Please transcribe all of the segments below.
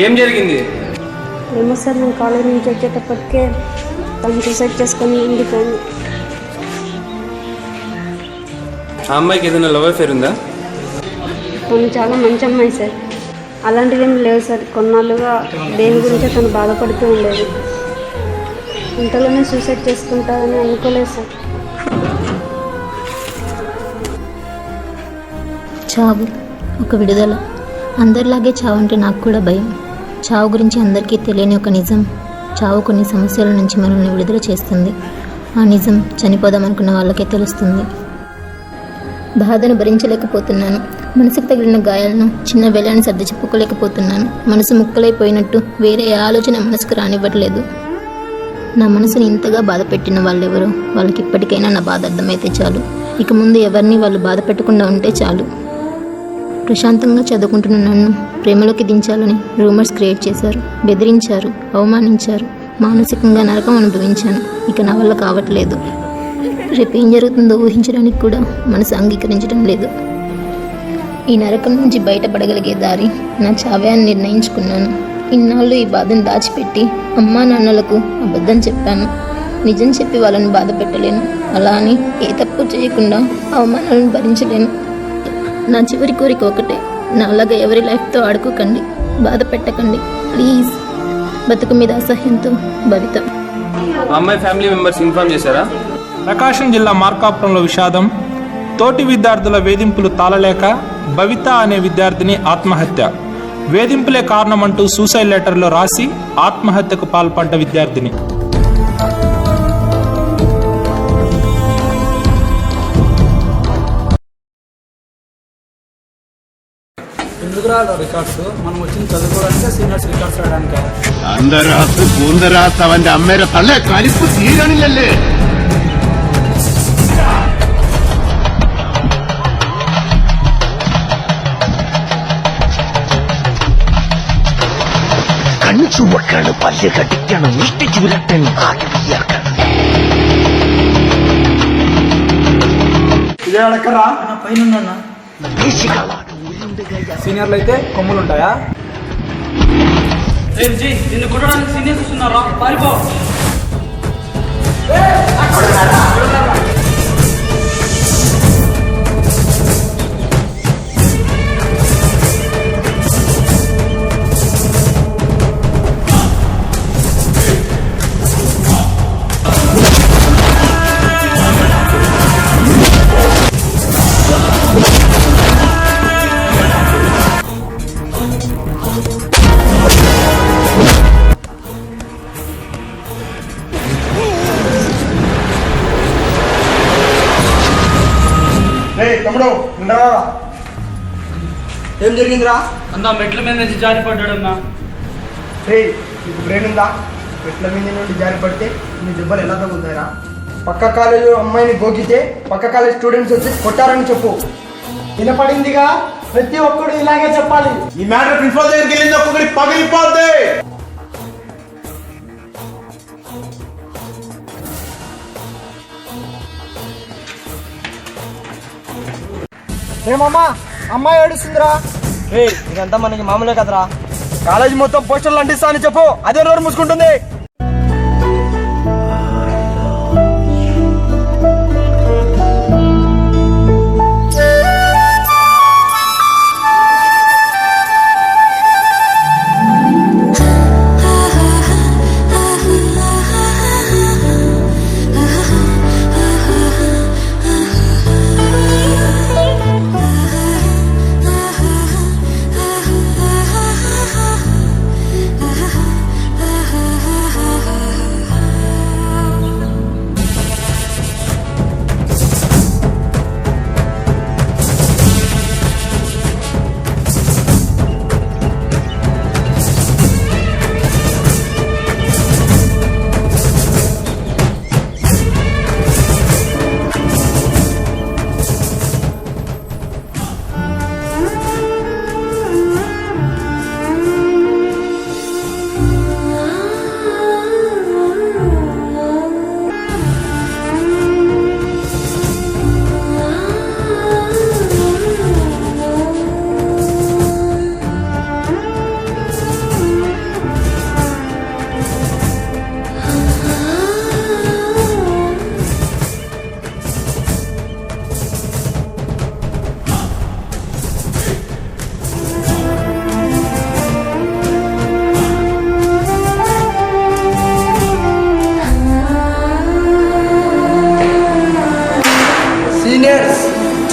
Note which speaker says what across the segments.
Speaker 1: ఏం జరిగింది?
Speaker 2: ఏమో సార్, నేను కాలేజ్ నుంచి వచ్చేటప్పటికే తను సూసైడ్ చేసుకొని ఉండిపోయింది.
Speaker 1: ఆ అమ్మాయికి ఏదైనా లవ్ అఫేర్ ఉందా?
Speaker 2: తను చాలా మంచి అమ్మాయి సార్. అలాంటివి ఏమి లేవు సార్. కొన్నాళ్ళుగా దేని గురించి తను బాధపడుతూ ఉండేది. ఇంతలోనే సూసైడ్ చేసుకుంటారని అనుకోలేదు సార్.
Speaker 3: చావు ఒక విడుదల. అందరిలాగే చావు అంటే నాకు కూడా భయం. చావు గురించి అందరికీ తెలియని ఒక నిజం. చావు కొన్ని సమస్యల నుంచి మనల్ని విడుదల చేస్తుంది. ఆ నిజం చనిపోదామనుకున్న వాళ్ళకే తెలుస్తుంది. బాధను భరించలేకపోతున్నాను. మనసుకు తగిలిన గాయాలను చిన్న బెల్లాన్ని సర్ది చెప్పుకోలేకపోతున్నాను. మనసు ముక్కలైపోయినట్టు వేరే ఆలోచన మనసుకు రానివ్వట్లేదు. నా మనసుని ఇంతగా బాధ పెట్టిన వాళ్ళెవరో వాళ్ళకి ఇప్పటికైనా నా బాధ అర్థమైతే చాలు. ఇక ముందు ఎవరిని వాళ్ళు బాధ పెట్టకుండా ఉంటే చాలు. ప్రశాంతంగా చదువుకుంటున్న నన్ను ప్రేమలోకి దించాలని రూమర్స్ క్రియేట్ చేశారు, బెదిరించారు, అవమానించారు. మానసికంగా నరకం అనుభవించాను. ఇక నా వల్ల కావట్లేదు. రేపు ఏం జరుగుతుందో ఊహించడానికి కూడా మనసు అంగీకరించడం లేదు. ఈ నరకం నుంచి బయటపడగలిగే దారి నా చావే అని నిర్ణయించుకున్నాను. ఇన్నాళ్ళు ఈ బాధను దాచిపెట్టి అమ్మా నాన్నలకు అబద్ధం చెప్పాను. నిజం చెప్పి వాళ్ళని బాధ పెట్టలేను. అలా అని ఏ తప్పు చేయకుండా అవమానాలను భరించలేను. నా చివరి కోరిక ఒకటే, నా అలాగా ఎవరి లైఫ్తో ఆడుకోకండి, బాధ పెట్టకండి ప్లీజ్. బతుకు మీద అసహ్యంతో భవిత.
Speaker 1: అమ్మాయి ఫ్యామిలీ మెంబర్స్ ఇన్ఫార్మ్ చేశారా?
Speaker 4: ప్రకాశం జిల్లా మార్కాపురంలో విషాదం. తోటి విద్యార్థుల వేధింపులు తాళలేక భవిత అనే విద్యార్థిని ఆత్మహత్య. వేధింపులే కారణమంటూ సూసైడ్ లెటర్లో రాసి ఆత్మహత్యకు పాల్పడ్డ విద్యార్థిని.
Speaker 5: ఎందుకు రాదు రికార్డ్స్? మనం వచ్చింది చదువుకోవడానికి, సీనియర్స్ రికార్డ్స్ రాయడానికి.
Speaker 6: అందరాసు పూందరాసు അവന്റെ അമ്മയുടെ തള്ള കരിപ്പ് തീരണില്ലല്ലേ? കണ്ണു ചുവക്കാണ്, പല്ല് കടിക്കണം, ഇഷ്ടി ചുരട്ടണം, ആകെ വിയർക്കണം.
Speaker 5: ఇదే అడక్కరా పైన సీనియర్లు అయితే కొమ్ములు ఉంటాయా? నిన్ను కొట్టడానికి సీనియర్స్ వస్తున్నారా? పారిపో.
Speaker 6: తమ్ముడు
Speaker 5: ఏం జరిగిందిరా?
Speaker 7: అన్నా మెట్ల మీద నుంచి జారిపడ్డాడన్నా.
Speaker 5: నీకు బ్రెయిన్ ఉందా? మెట్ల మీద నుండి జారిపడితే నీ దెబ్బలు ఎలా తగ్గుతాయిరా? పక్క కాలేజ్ అమ్మాయిని గోకితే పక్క కాలేజ్ స్టూడెంట్స్ వచ్చి కొట్టారని చెప్పు. వినపడిందిగా, ప్రతి ఒక్కడు ఇలాగే చెప్పాలి.
Speaker 6: ఈ మ్యాటర్ ప్రిన్సిపల్ దగ్గరికి వెళ్ళింది ఒక్కొక్కటి పగిలిపోద్ది.
Speaker 5: ఏమమ్మా, అమ్మాయి ఏడుస్తుందిరా? ఇదంతా మనకి మామూలే కదరా. కాలేజ్ మొత్తం పోస్టర్లు అంటిస్తా అని చెప్పు, అదే నోరు మూసుకుంటుంది.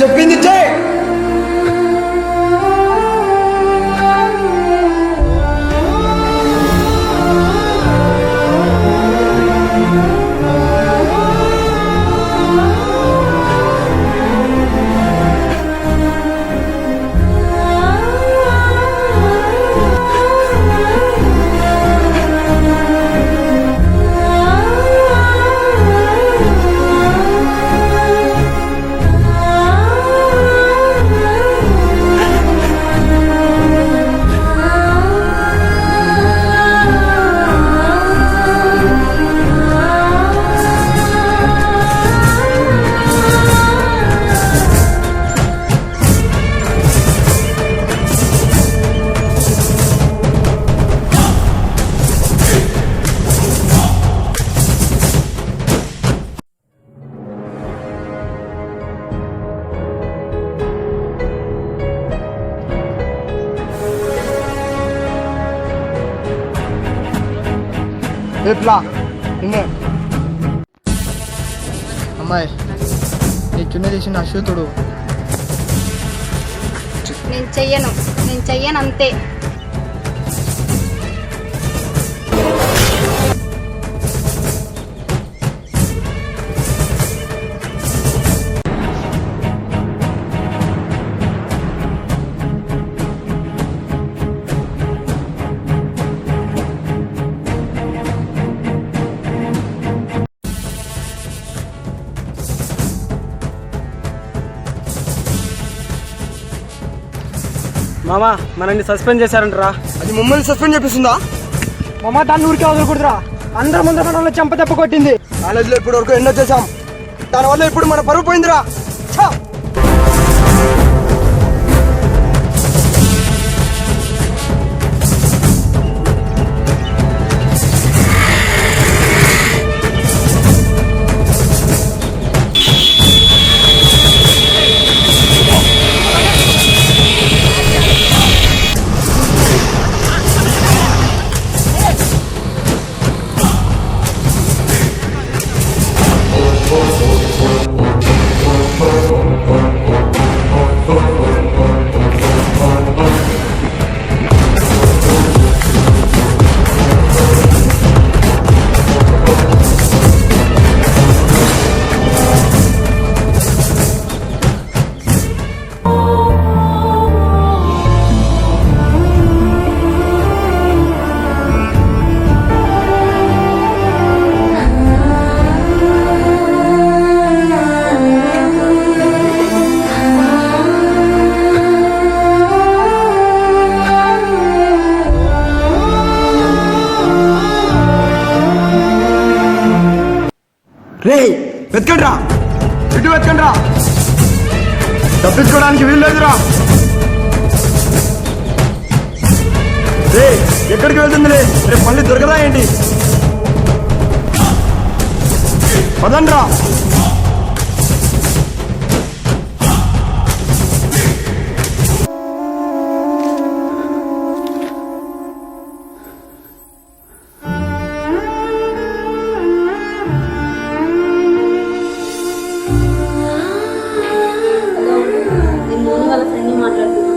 Speaker 5: చెప్పింది చెయ్యి. ఎట్లా నిన్నే అమ్మాయి నీ చున్న చేసిన అశూతుడు
Speaker 2: నేను చెయ్యను అంతే.
Speaker 8: మామా మనల్ని సస్పెండ్ చేశారంటరా.
Speaker 5: అది మమ్మల్ని సస్పెండ్ చేపిస్తుందా?
Speaker 8: మామా దాన్ని ఊరికే వదలకూడదురా. అందరం ముందర మనల్ని చెంప దెబ్బ కొట్టింది.
Speaker 5: కాలేజీలో ఇప్పటి వరకు ఎన్నో చేశాం, దానివల్ల ఇప్పుడు మన పరువు పోయిందిరా. ఛా! రే వెతకండి రా, ఇటు వెతకండి రా, తప్పించుకోవడానికి వీల్లేదురా. రే ఎక్కడికి వెళ్తుందిలే, రేపు మళ్ళీ దొరకదా ఏంటి? పదండి రా.
Speaker 2: వాళ్ళ ఫ్రెండ్ని మాట్లాడుతున్నాను.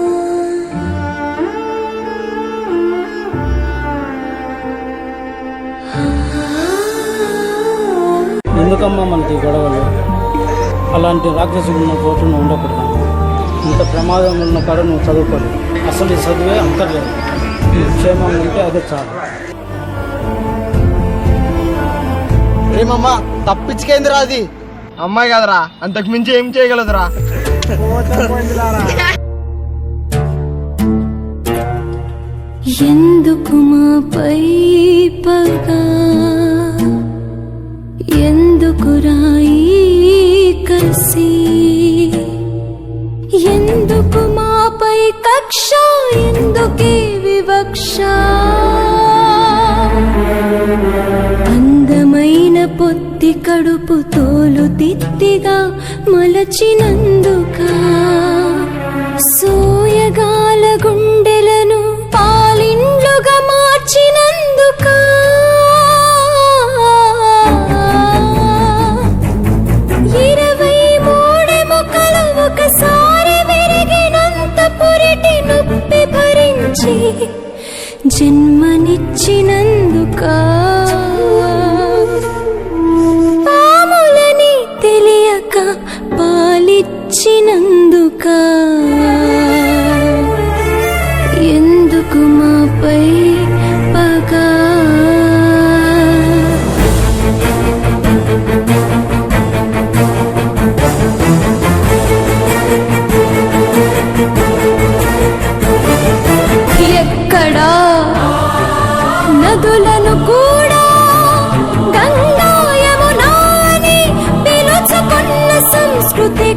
Speaker 8: ఎందుకమ్మా మనకి గొడవలు? అలాంటి రాక్షసులు ఉన్న చోటు నువ్వు ఉండకూడదు. ఇంత ప్రమాదం ఉన్న కాడ నువ్వు చదువుకోలేదు. అసలు ఈ చదివే అంతర్లేదు. క్షేమంగా ఉంటే అదే చాలు.
Speaker 5: ఏమమ్మా తప్పించుకేందిరా, అది అమ్మాయి కదరా, అంతకు మించి ఏం చేయగలదురా.
Speaker 9: ఎందుకు మాపై పగా, ఎందుకు రాయి కసి, ఎందుకు మాపై కక్ష, ఎందుకే వివక్ష, అందమైన పొత్తి కడుపు తోలు తిత్తిగా మలచినందుక, సోయగాల గుండెలను పాలిండ్లుగా మార్చినందుక, 23 మొక్కలు ఒక మలచినందుక పాములని తెలియక పాలిచ్చినందుక ఎందుకు మాపై పగా ఎక్కడా నదులను కూడా గంగా యమునా అని పిలుచుకున్న సంస్కృతి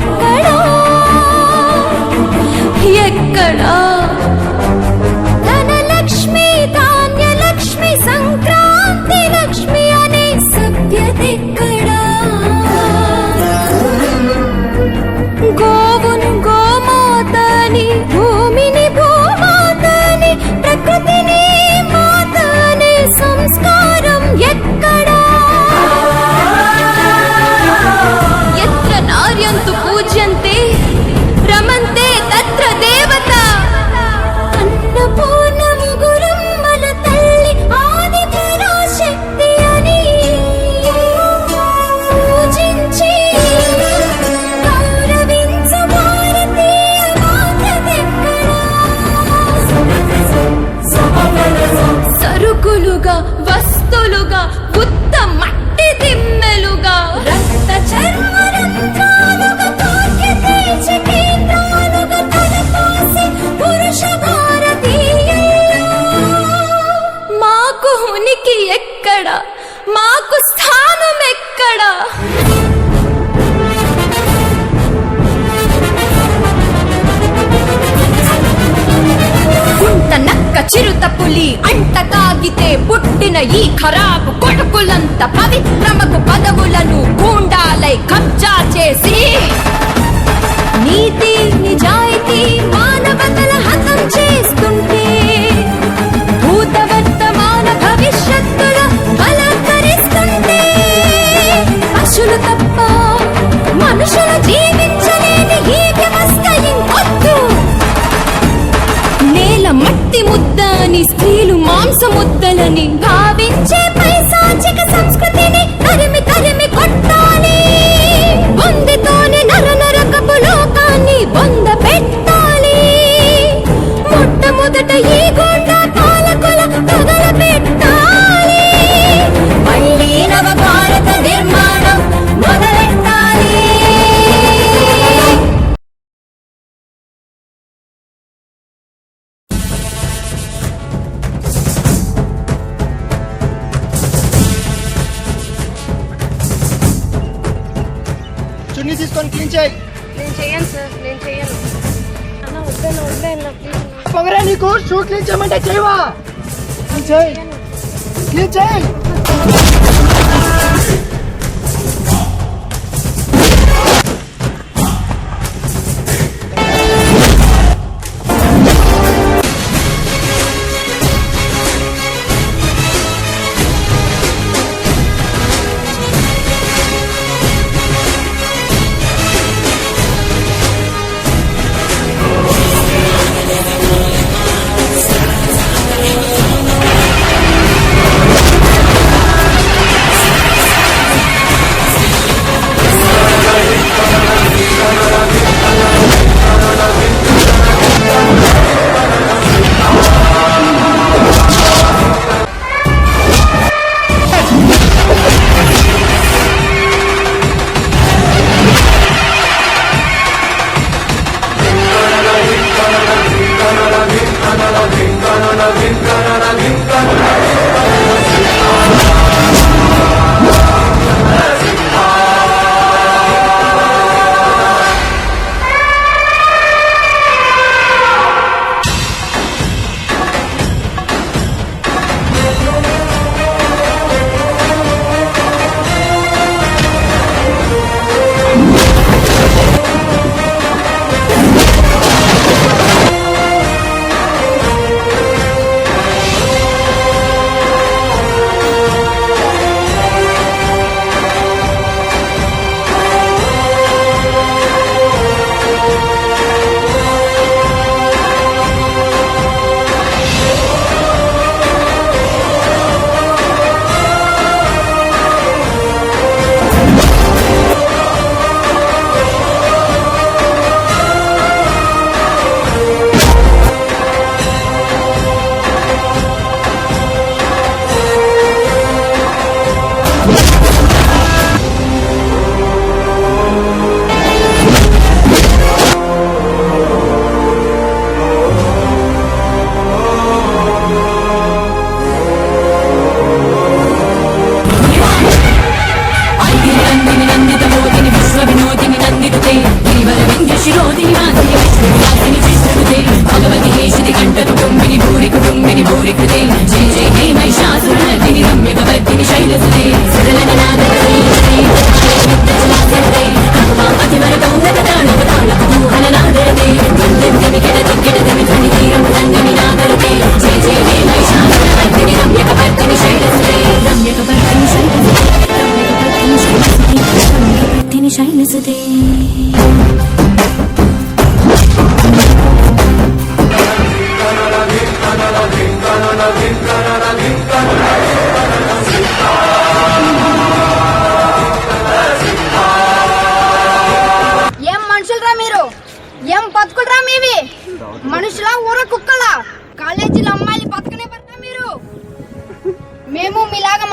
Speaker 9: ఎక్కడా ధనలక్ష్మి ధాన్యలక్ష్మి సంక్రాంతి లక్ష్మి అనే సభ్యత ఎక్కడా గోవును గోమాతని భూమిని భూమాతని ప్రకృతిని మాతని సంస్కారం ఎక్కడా ఎత్ర నార్యంతు పూజ్యంతే రమంతే తత్ర దేవత అన్నపూర్ణము గురమ్మల తల్లి ఆది పరాశక్తి అని పూజించి గౌరవించు భారతీయ మాతృదెక్కడా సరుకులుగా వస్తులుగా ఉత్త మట్టి దిమ్మెలుగా రక్త చర్మరంధ్రాలుగా కాకి తీర్చి కేంద్రాలుగా తలపోసి పురుష భారతీయుల్లో మాకు ఉనికి ఎక్కడ మాకు స్థానం ఎక్కడ కుంట నక్క చిరుత పులి అంట తాగితే పుట్టిన ఈ ఖరాబు కొడుకులంత పవిత్రమకు పదవులను గూండాలై కబ్జా చేసి నీతి నిజాయితీ మానవతల హతం చేస్తుంటే భూత వర్తమాన భవిష్యత్తుల బలకరిస్తుంటే పశువులు తప్ప మనుషులు జీవించలేని ఈ వ్యవస్థ ఇంకొద్దు నేల మట్టి ముద్ద అని స్త్రీలు మాంస ముద్దలని భావించే పైశాచిక సంస్కృతిని తరిమి తరిమి కొట్టాలి బొందితోనే నర నరకపు లోకాన్ని బొంద పెట్టాలి మొట్టమొదట ఈ గోడ పాలకుల తగల పెట్టాలి మళ్ళీ నవ భారత నిర్మాణం మొదలెట్టాలి
Speaker 5: చున్నీ తీసుకొని క్లీన్ చేయి.
Speaker 2: నేను చేయను సార్, నేను చేయను అన్న. వద్దన్న ప్లీజ్.
Speaker 5: పొగరే నీకు షూ క్లీన్ చేయమంటే చేయవా? క్లీన్ చేయి, క్లీన్ చేయి.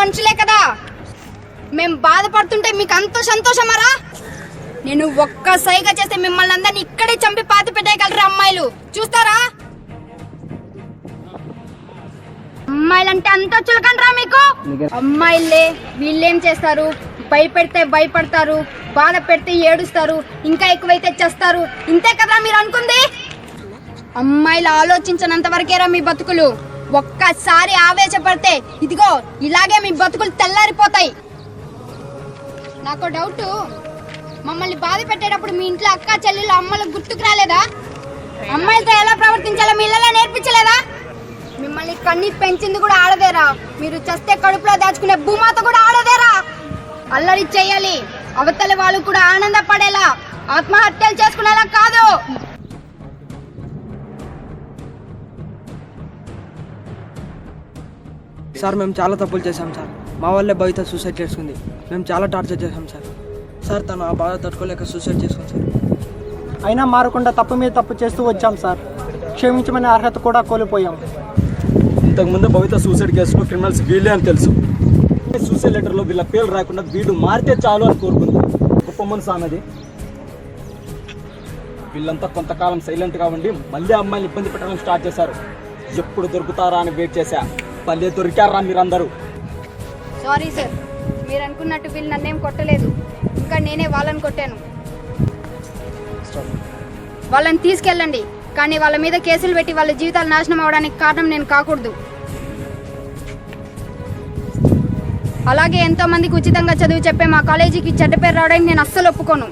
Speaker 9: మనుషులే కదా. మేము బాధపడుతుంటే మీకు అంత సంతోషమరా? నేను ఒక్క సైగ చేస్తే మిమ్మల్ని అందరిని ఇక్కడే చంపి పాతి పెట్టేయగలరా అమ్మాయిలు? చూస్తారా? అమ్మాయిలంటే అంత చులకండ్రా మీకు? అమ్మాయిలే వీళ్ళేం చేస్తారు? భయపెడితే భయపడతారు, బాధ పెడితే ఏడుస్తారు, ఇంకా ఎక్కువైతే చేస్తారు. ఇంతే కదా మీరు అనుకుంది? అమ్మాయిలు ఆలోచించినంత వరకేరా మీ బతుకులు. ఒక్కసారి ఆవేశపడితే ఇదిగో ఇలాగే మీ బతుకులు తెల్లారిపోతాయి. నాకు డౌట్, మమ్మల్ని బాధ పెట్టేటప్పుడు మీ ఇంట్లో అక్క చెల్లెళ్ళు అమ్మలకు గుర్తుకు రాలేదా? అమ్మాయిలతో ఎలా ప్రవర్తించాలో మీ ఇళ్ళలో నేర్పించలేదా? మిమ్మల్ని కన్ని పెంచింది కూడా ఆడదేరా? మీరు చస్తే కడుపులో దాచుకునే భూమాత కూడా ఆడదేరా? అల్లరి చెయ్యాలి, అవతలి వాళ్ళు కూడా ఆనందపడేలా, ఆత్మహత్యలు చేసుకునేలా కాదు.
Speaker 5: సార్ మేము చాలా తప్పులు చేశాం సార్. మా వాళ్ళే భవిత సూసైడ్ చేసుకుంది. మేము చాలా టార్చర్ చేశాం సార్. సార్ తను ఆ బాధ తట్టుకోలేక సూసైడ్ చేసుకుంది సార్.
Speaker 8: అయినా మారకుండా తప్పు మీద తప్పు చేస్తూ వచ్చాం సార్. క్షమించమనే అర్హత కూడా కోల్పోయాం.
Speaker 10: ఇంతకుముందు భవిత సూసైడ్ కేసులో క్రిమినల్స్ వీళ్ళే అని తెలుసు. సూసైడ్ లెటర్లో వీళ్ళ పేర్లు రాకుండా వీళ్ళు మారితే చాలు అని కోరుకుంది. గొప్ప మనసు అన్నది. వీళ్ళంతా కొంతకాలం సైలెంట్గా ఉండి మళ్ళీ అమ్మాయిని ఇబ్బంది పెట్టడం స్టార్ట్ చేశారు. ఎప్పుడు దొరుకుతారా అని వెయిట్ చేశా. మళ్ళీ దొరికారా మీరందరూ?
Speaker 9: సారీ సార్, మీరు అనుకున్నట్టు వీళ్ళు నన్నేం కొట్టలేదు. ఇంకా నేనే వాళ్ళని కొట్టాను. వాళ్ళని తీసుకెళ్ళండి, కానీ వాళ్ళ మీద కేసులు పెట్టి వాళ్ళ జీవితాలు నాశనం అవడానికి కారణం నేను కాకూడదు. అలాగే ఎంతో మందికి ఉచితంగా చదువు చెప్పే మా కాలేజీకి చెడ్డ పేరు రావడానికి నేను అస్సలు ఒప్పుకోను.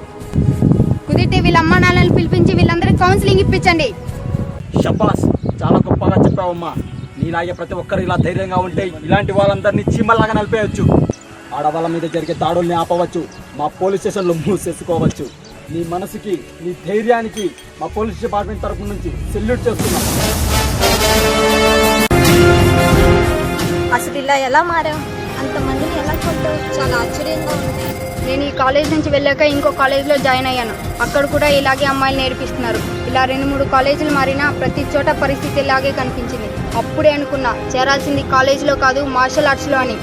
Speaker 9: కుదిరితే వీళ్ళ అమ్మా నాన్నలను పిలిపించి వీళ్ళందరికీ కౌన్సిలింగ్ ఇప్పించండి.
Speaker 10: షబాస్, చాలా గొప్పగా చెప్పావమ్మా. నీలాగే ప్రతి ఒక్కరు ఇలా ధైర్యంగా ఉంటే ఇలాంటి వాళ్ళందరినీ చీమల్లాగా నలిపేయచ్చు. ఆడవాళ్ళ మీద జరిగే దాడుల్ని ఆపవచ్చు. మా పోలీస్ స్టేషన్లో మూసేసుకోవచ్చు. నీ మనసుకి, నీ ధైర్యానికి మా పోలీస్ డిపార్ట్మెంట్ తరఫు నుంచి సెల్యూట్ చేస్తున్నాం.
Speaker 9: అసలు ఇలా ఎలా మారాం? అంతమందిని ఎలా కొట్టావు? చాలా ఆశ్చర్యంగా ఉంది. నేను ఈ కాలేజ్ నుంచి వెళ్ళాక ఇంకో కాలేజ్లో జాయిన్ అయ్యాను. అక్కడ కూడా ఇలాగే అమ్మాయిలు నేర్పిస్తున్నారు. ఇలా 2-3 కాలేజీలు మారినా ప్రతి చోట పరిస్థితి ఇలాగే కనిపించింది. అప్పుడే అనుకున్నా చేరాల్సింది కాలేజీలో కాదు మార్షల్ ఆర్ట్స్లో అని.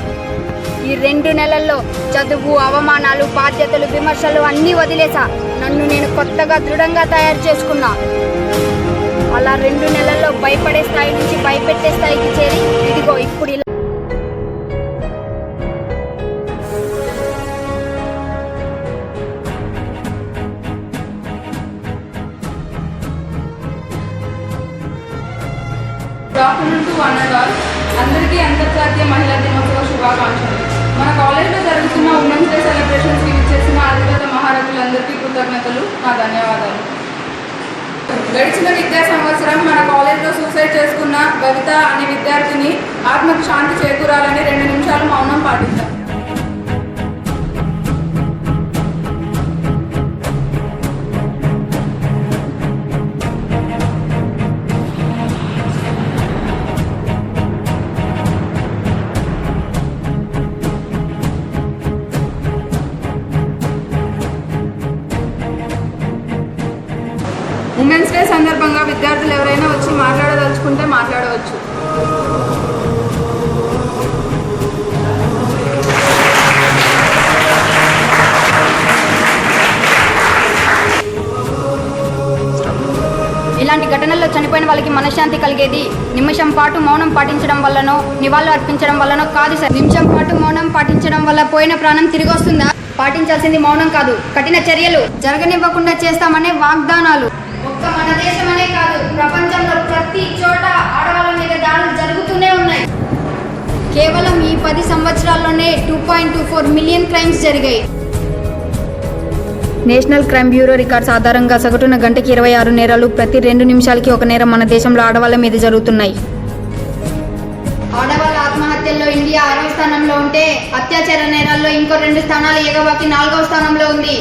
Speaker 9: ఈ 2 నెలల్లో చదువు, అవమానాలు, బాధ్యతలు, విమర్శలు అన్నీ వదిలేసా. నన్ను నేను కొత్తగా దృఢంగా తయారు చేసుకున్నా. అలా 2 నెలల్లో భయపడే స్థాయి నుంచి భయపెట్టే స్థాయికి చేరి ఇదిగో ఇప్పుడు ఇలా.
Speaker 11: అందరికీ అంతర్జాతీయ మహిళా దినోత్సవ శుభాకాంక్షలు. మన కాలేజ్లో జరుగుతున్న ఉమెన్స్ డే సెలబ్రేషన్స్కి విచ్చేసిన అధిపత మహారథులందరికీ కృతజ్ఞతలు, నా ధన్యవాదాలు. గడిచిన విద్యా సంవత్సరం మన కాలేజ్లో సూసైడ్ చేసుకున్న భవిత అనే విద్యార్థిని ఆత్మకు శాంతి చేకూరాలని 2 నిమిషాలు మౌనం పాటిద్దాం. ఉమెన్స్ డే సందర్భంగా విద్యార్థులు ఎవరైనా వచ్చి మాట్లాడదలుచుకుంటే మాట్లాడవచ్చు.
Speaker 9: ఇలాంటి ఘటనల్లో చనిపోయిన వాళ్ళకి మనశ్శాంతి కలిగేది నిమిషం పాటు మౌనం పాటించడం వల్లనో, నివాళులు అర్పించడం వల్లనో కాదు సార్. నిమిషం పాటు మౌనం పాటించడం వల్ల పోయిన ప్రాణం తిరిగి వస్తుందా? పాటించాల్సింది మౌనం కాదు, కఠిన చర్యలు. జరగనివ్వకుండా చేస్తామనే వాగ్దానాలు. ఒక్క మన దేశమనే కాదు, ప్రపంచంలో ప్రతి చోట ఆడవాళ్ళ మీద దాడులు జరుగుతూనే ఉన్నాయి. కేవలం ఈ 10 సంవత్సరాల్లోనే 2.24 మిలియన్ క్రైమ్స్ జరిగాయి. నేషనల్ క్రైమ్ బ్యూరో రికార్డ్స్ ఆధారంగా సగటున గంటకి 26 నేరాలు, ప్రతి 2 నిమిషాలకి ఒక నేరం మన దేశంలో ఆడవాళ్ళ మీద జరుగుతున్నాయి. ఆడవాళ్ళ ఆత్మహత్యల్లో ఇండియా 6వ స్థానంలో ఉంటే అత్యాచార నేరాల్లో ఇంకో 2 స్థానాలు ఎగబాకి 4వ స్థానంలో ఉంది.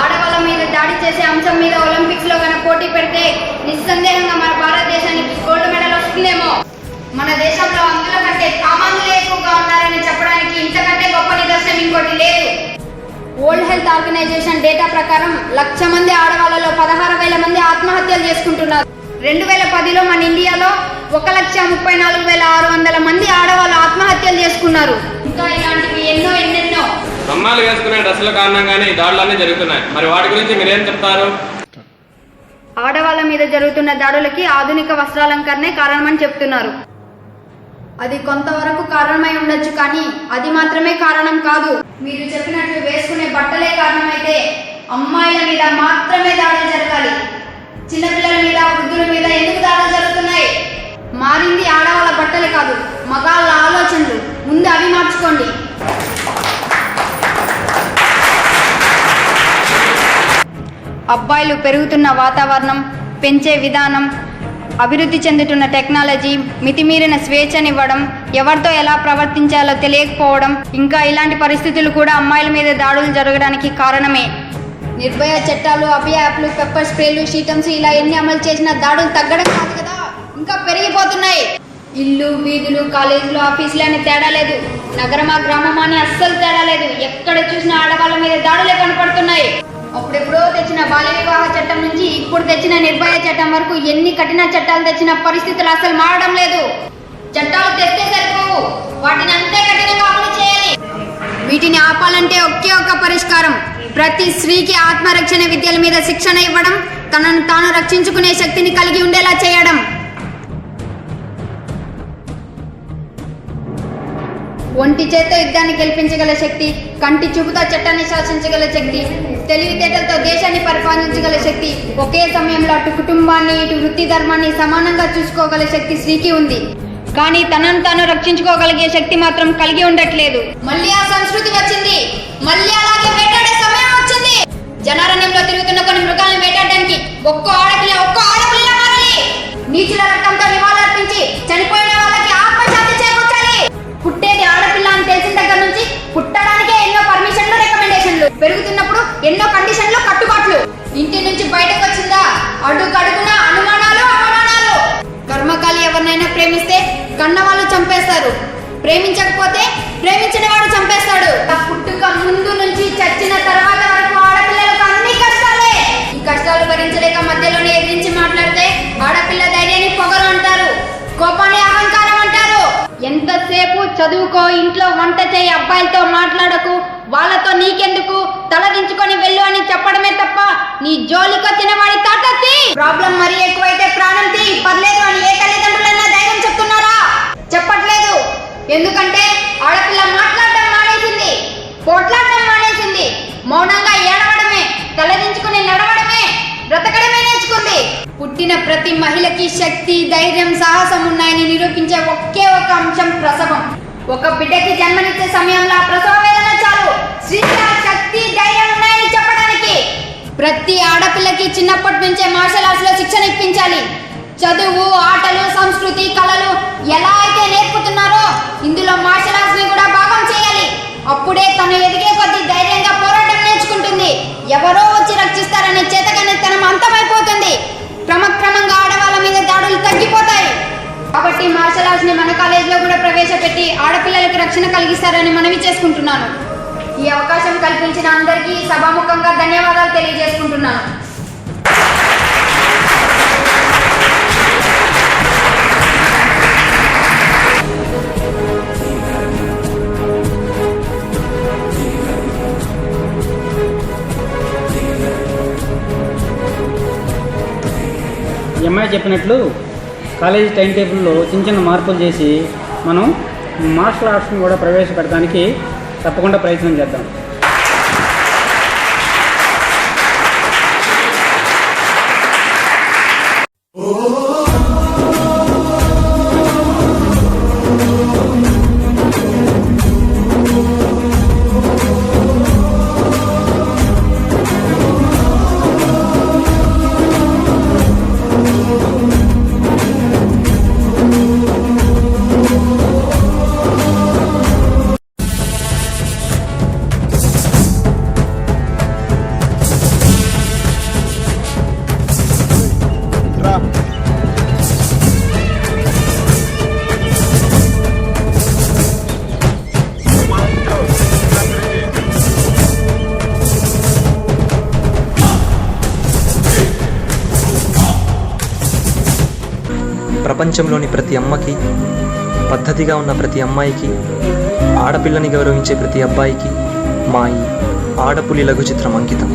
Speaker 9: ఆడవాళ్ళ మీద దాడి చేసే అంశం మీద ఒలింపిక్స్ లో కనుక పోటీ పెడితే నిస్సందేహంగా మన భారతదేశానికి గోల్డ్ మెడల్ వస్తుందేమో. మన దేశంలో అందులో కంటే సామాన్యులే ఎక్కువగా ఉన్నారని చెప్పడానికి ఇంతకంటే గొప్ప నిదర్శనం ఇంకోటి లేదు. వరల్డ్ హెల్త్ ఆర్గనైజేషన్ డేటా ప్రకారం 1,00,000 మంది ఆడవాళ్ళలో 16,000 మంది ఆత్మహత్యలు చేసుకుంటున్నారు. 2010లో మన ఇండియాలో 1,34,600 మంది ఆడవాళ్ళు ఆత్మహత్యలు చేసుకున్నారు. ఇంకా ఇలాంటివి ఎన్నెన్నో.
Speaker 1: అమ్మాయిలు వేసుకునే డ్రెస్సుల కారణంగానే ఈ దాడులన్నీ జరుగుతున్నాయి. మరి వాటి గురించి మీరేం చెప్తారు?
Speaker 9: ఆడవాళ్ళ మీద జరుగుతున్న దాడులకి ఆధునిక వస్త్రాలంకరణే కారణమని చెప్తున్నారు. అది కొంతవరకు కారణమై ఉండొచ్చు, కానీ అది మాత్రమే కారణం కాదు. మీరు చెప్పినట్లు వేసుకునే బట్టలే కారణమైతే అమ్మాయిల మీద మాత్రమే దాడులు జరగాలి. చిన్నపిల్లల మీద, వృద్ధుల మీద ఎందుకు దాడులు జరుగుతున్నాయి? మారింది ఆడవాళ్ళ బట్టలే కాదు, మగాళ్ళ ఆలోచనలు. ముందు అవి మార్చుకోండి. అబ్బాయిలు పెరుగుతున్న వాతావరణం, పెంచే విధానం, అభివృద్ధి చెందుతున్న టెక్నాలజీ, మితిమీరిన స్వేచ్ఛనివ్వడం, ఎవరితో ఎలా ప్రవర్తించాలో తెలియకపోవడం, ఇంకా ఇలాంటి పరిస్థితులు కూడా అమ్మాయిల మీద దాడులు జరగడానికి కారణమే. నిర్భయ చట్టాలు, అభయ యాప్లు, పెప్పర్ స్ప్రేలు, షీటమ్స్ ఇలా ఎన్ని అమలు చేసినా దాడులు తగ్గడం కాదు కదా, ఇంకా పెరిగిపోతున్నాయి. ఇల్లు, వీధులు, కాలేజీలు, ఆఫీసులు అని తేడా లేదు. నగరమా, గ్రామమా అని అస్సలు తేడా లేదు. ఎక్కడ చూసినా ఆడవాళ్ళ మీద దాడులే కనపడుతున్నాయి. అప్పుడెప్పుడో తెచ్చిన బాల్య వివాహ చట్టం నుంచి ఇప్పుడు తెచ్చిన నిర్భయ చట్టం వరకు ఎన్ని కఠిన చట్టాలు తెచ్చిన పరిస్థితులు అసలు మారడం లేదు. చట్టాలు తెస్తే సరిపోవు, వాటిని అంతే కఠినంగా అమలు చేయాలి. వీటిని ఆపాలంటే ఒకే ఒక పరిష్కారం. ప్రతి స్త్రీకి ఆత్మరక్షణ విద్యల మీద శిక్షణ ఇవ్వడం, తనను తాను రక్షించుకునే శక్తిని కలిగి ఉండేలా చేయడం. ఒంటి చేత యుద్ధాన్ని గెలిపించగల శక్తి, కంటి చూపుతో చట్టాన్ని శాసించగల శక్తి, తెలివితేటలతో దేశాన్ని పరిపాలించగల శక్తి, ఒకే సమయంలో అటు కుటుంబాన్ని ఇటు వృత్తి ధర్మాన్ని సమానంగా చూసుకోగల శక్తి స్త్రీకి ఉంది. కానీ తనను తాను రక్షించుకోగలిగే శక్తి మాత్రం కలిగి ఉండట్లేదు. మళ్ళీ ఆ సంస్కృతి వచ్చింది. మళ్ళీ అలాగే వేటాడే సమయం వచ్చింది. జనారణ్యంలో తిరుగుతున్న కొన్ని మృగాలను వేటాడడానికి ఒక్కో ఆడపిల్ల మారాలి. నీచుల రక్తంతో నివాళులర్పించి చనిపోయిన వాళ్ళకి ఆత్మశాంతి చేకూర్చాలి. పుట్టేది ఆడపిల్ల అని తెలిసిన దగ్గర నుంచి పుట్టడానికే ఎన్నో పర్మిషన్లు, రికమెండేషన్లు, పెరుగుతున్నప్పుడు ఎన్నో కండిషన్లు, కట్టుబాట్లు. ఇంటి నుంచి బయటకు వచ్చిందా అడుగడుగున అనుమానాలు, అవమానాలు. కర్మకాలి ఎవరినైనా ప్రేమిస్తే కన్నవాళ్ళు చంపేస్తారు, ప్రేమించకపోతే ప్రేమించిన వాడు చంపేస్తాడు. పుట్టుక ముందు నుంచి చచ్చిన తర్వాత వరకు ఆడపిల్లలకు అన్ని కష్టాలే. ఈ కష్టాలు భరించలేక మధ్యలోనే ఎదిరించి మాట్లాడితే ఆడపిల్ల ధైర్యాన్ని పొగరు అంటారు, కోపాన్ని అహంకారం అంటారు. ఎంతసేపు చదువుకో, ఇంట్లో వంట చేయి, అబ్బాయిలతో మాట్లాడకు, వాళ్ళతో నీకెందుకు, తలదించుకొని వెళ్ళు అని చెప్పడమే తప్ప నీ జోలికొచ్చిన వాడి తాటత్తి. ప్రాబ్లం మరీ ఎక్కువైతే ప్రాణం తీ, పర్లేదు అని ఏ తల్లిదండ్రులైనా ధైర్యం చెప్తున్నారా? చెప్పట్లేదు. ఎందుకంటే ఆడపిల్ల మాట్లాడడం మానేసింది, పోట్లాడడం మానేసింది. మౌనంగా ఏడవడమే, తలదించుకుని నడవడమే, బ్రతకడమే నేర్చుకుంది. పుట్టిన ప్రతి మహిళకి శక్తి, ధైర్యం, సాహసం ఉన్నాయని నిరూపించే ఒకే ఒక అంశం ప్రసవం. ఒక బిడ్డకి జన్మనిచ్చే సమయంలో ఆ ప్రసవ వేదన చాలు స్త్రీకి శక్తి, ధైర్యం ఉన్నాయని చెప్పడానికి. ప్రతి ఆడపిల్లకి చిన్నప్పటి నుంచే మార్షల్ ఆర్ట్స్ లో శిక్షణ ఇప్పించాలి. చదువు, ఆటలు, సంస్కృతి, కళలు ఎలా అయితే నేర్పుతున్నారో ఇందులో మార్షల్ ఆర్ట్స్ ని కూడా భాగం చేయాలి. అప్పుడే తను ఎదిగే కొద్దీ ధైర్యంగా పోరాటం నేర్చుకుంటుంది. ఎవరో వచ్చి రక్షిస్తారనే చేతగానితనం అంతమైపోతుంది. క్రమక్రమంగా ఆడవాళ్ళ మీద దాడులు తగ్గిపోతాయి. కాబట్టి మార్షల్ ఆర్ట్స్ ని మన కాలేజీలో కూడా ప్రవేశపెట్టి ఆడపిల్లలకు రక్షణ కలిగిస్తారని మనవి చేసుకుంటున్నాను. ఈ అవకాశం కల్పించిన అందరికీ సభాముఖంగా ధన్యవాదాలు తెలియజేసుకుంటున్నాను.
Speaker 8: ఈ అమ్మాయి చెప్పినట్లు కాలేజీ టైం టేబుల్లో చిన్న మార్పులు చేసి మనం మార్షల్ ఆర్ట్స్ని కూడా ప్రవేశపెట్టడానికి తప్పకుండా ప్రయత్నం చేద్దాం.
Speaker 12: ప్రపంచంలోని ప్రతి అమ్మకి, పద్ధతిగా ఉన్న ప్రతి అమ్మాయికి, ఆడపిల్లని గౌరవించే ప్రతి అబ్బాయికి మా ఈ ఆడపులి లఘు చిత్రం అంకితం.